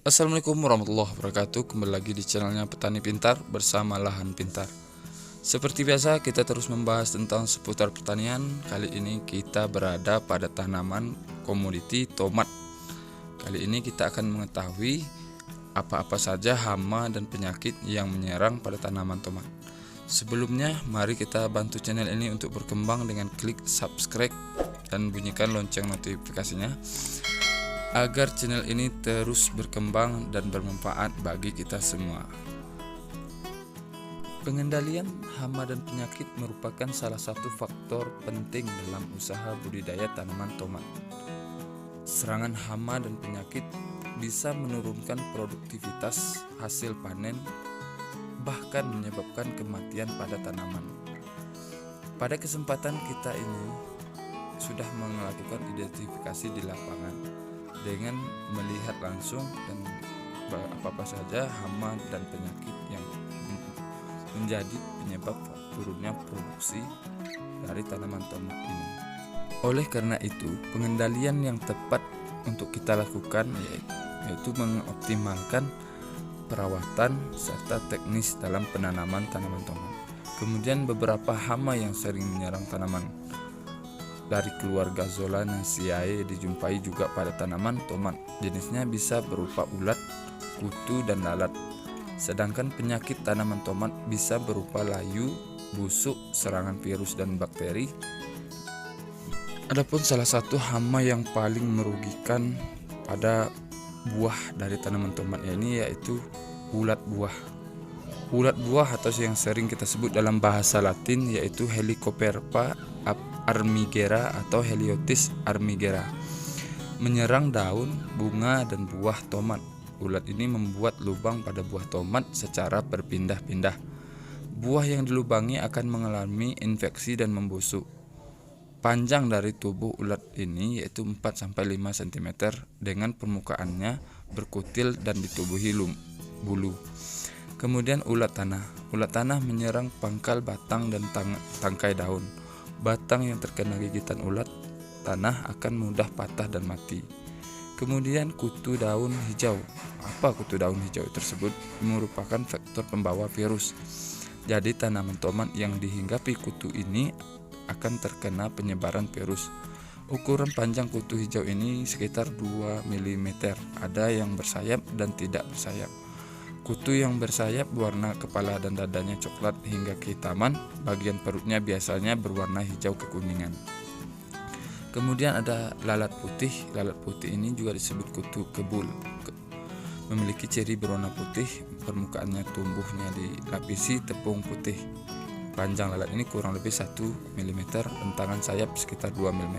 Assalamualaikum warahmatullahi wabarakatuh. Kembali lagi di channelnya Petani Pintar bersama Lahan Pintar. Seperti biasa kita terus membahas tentang seputar pertanian. Kali ini kita berada pada tanaman komoditi tomat. Kali ini kita akan mengetahui apa-apa saja hama dan penyakit yang menyerang pada tanaman tomat. Sebelumnya mari kita bantu channel ini untuk berkembang dengan klik subscribe dan bunyikan lonceng notifikasinya agar channel ini terus berkembang dan bermanfaat bagi kita semua. Pengendalian hama dan penyakit merupakan salah satu faktor penting dalam usaha budidaya tanaman tomat. Serangan hama dan penyakit bisa menurunkan produktivitas hasil panen, bahkan menyebabkan kematian pada tanaman. Pada kesempatan kita ini sudah melakukan identifikasi di lapangan dengan melihat langsung dan apa-apa saja hama dan penyakit yang menjadi penyebab turunnya produksi dari tanaman tomat ini. Oleh karena itu, pengendalian yang tepat untuk kita lakukan yaitu mengoptimalkan perawatan serta teknis dalam penanaman tanaman tomat. Kemudian beberapa hama yang sering menyerang tanaman dari keluarga Zolanaceae dijumpai juga pada tanaman tomat. Jenisnya bisa berupa ulat, kutu, dan lalat. Sedangkan penyakit tanaman tomat bisa berupa layu, busuk, serangan virus dan bakteri. Adapun salah satu hama yang paling merugikan pada buah dari tanaman tomat ini yaitu ulat buah. Ulat buah atau yang sering kita sebut dalam bahasa Latin yaitu Helicoverpa armigera atau Heliotis armigera menyerang daun, bunga, dan buah tomat. Ulat ini membuat lubang pada buah tomat secara berpindah-pindah. Buah yang dilubangi akan mengalami infeksi dan membusuk. Panjang dari tubuh ulat ini yaitu 4-5 cm dengan permukaannya berkutil dan ditubuhi bulu. Kemudian ulat tanah. Ulat tanah menyerang pangkal, batang, dan tangkai daun. Batang yang terkena gigitan ulat tanah akan mudah patah dan mati. Kemudian kutu daun hijau. Apa kutu daun hijau tersebut? Merupakan faktor pembawa virus. Jadi tanaman tomat yang dihinggapi kutu ini akan terkena penyebaran virus. Ukuran panjang kutu hijau ini sekitar 2 mm. Ada yang bersayap dan tidak bersayap. Kutu yang bersayap warna kepala dan dadanya coklat hingga kehitaman, bagian perutnya biasanya berwarna hijau kekuningan. Kemudian ada lalat putih. Lalat putih ini juga disebut kutu kebul. Memiliki ciri berwarna putih, permukaannya tumbuhnya dilapisi tepung putih. Panjang lalat ini kurang lebih 1 mm, bentangan sayap sekitar 2 mm.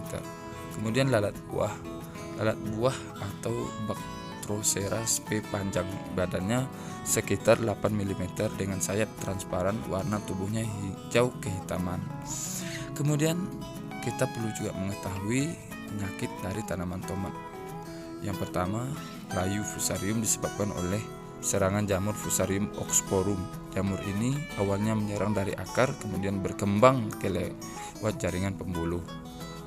Kemudian lalat buah. Lalat buah atau Bactrocera sp panjang badannya sekitar 8 mm dengan sayap transparan, warna tubuhnya hijau kehitaman. Kemudian kita perlu juga mengetahui penyakit dari tanaman tomat. Yang pertama, layu fusarium disebabkan oleh serangan jamur Fusarium oxporum. Jamur ini awalnya menyerang dari akar, kemudian berkembang ke lewat jaringan pembuluh.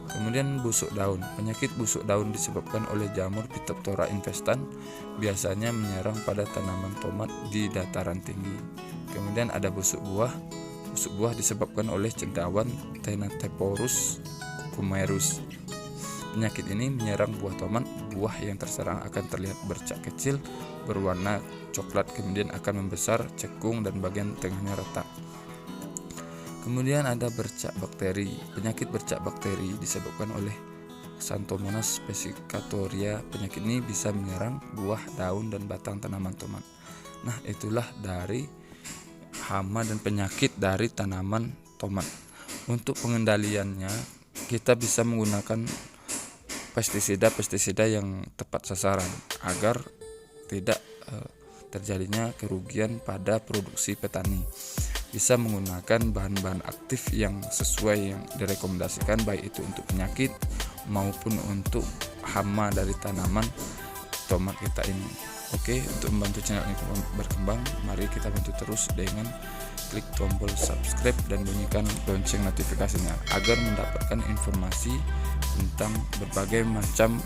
Kemudian busuk daun. Penyakit busuk daun disebabkan oleh jamur Phytophthora infestan, biasanya menyerang pada tanaman tomat di dataran tinggi. Kemudian ada busuk buah. Busuk buah disebabkan oleh cendawan Thanatophorus cucumerus. Penyakit ini menyerang buah tomat. Buah yang terserang akan terlihat bercak kecil, berwarna coklat, kemudian akan membesar, cekung, dan bagian tengahnya retak. Kemudian ada bercak bakteri. Penyakit bercak bakteri disebabkan oleh Xanthomonas vesicatoria. Penyakit ini bisa menyerang buah, daun, dan batang tanaman tomat. Nah, itulah dari hama dan penyakit dari tanaman tomat. Untuk pengendaliannya, kita bisa menggunakan pestisida yang tepat sasaran agar tidak terjadinya kerugian pada produksi petani. Bisa menggunakan bahan-bahan aktif yang sesuai yang direkomendasikan, baik itu untuk penyakit maupun untuk hama dari tanaman tomat kita ini. Oke, untuk membantu channel ini berkembang, mari kita bantu terus dengan klik tombol subscribe dan bunyikan lonceng notifikasinya agar mendapatkan informasi tentang berbagai macam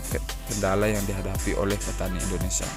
kendala yang dihadapi oleh petani Indonesia.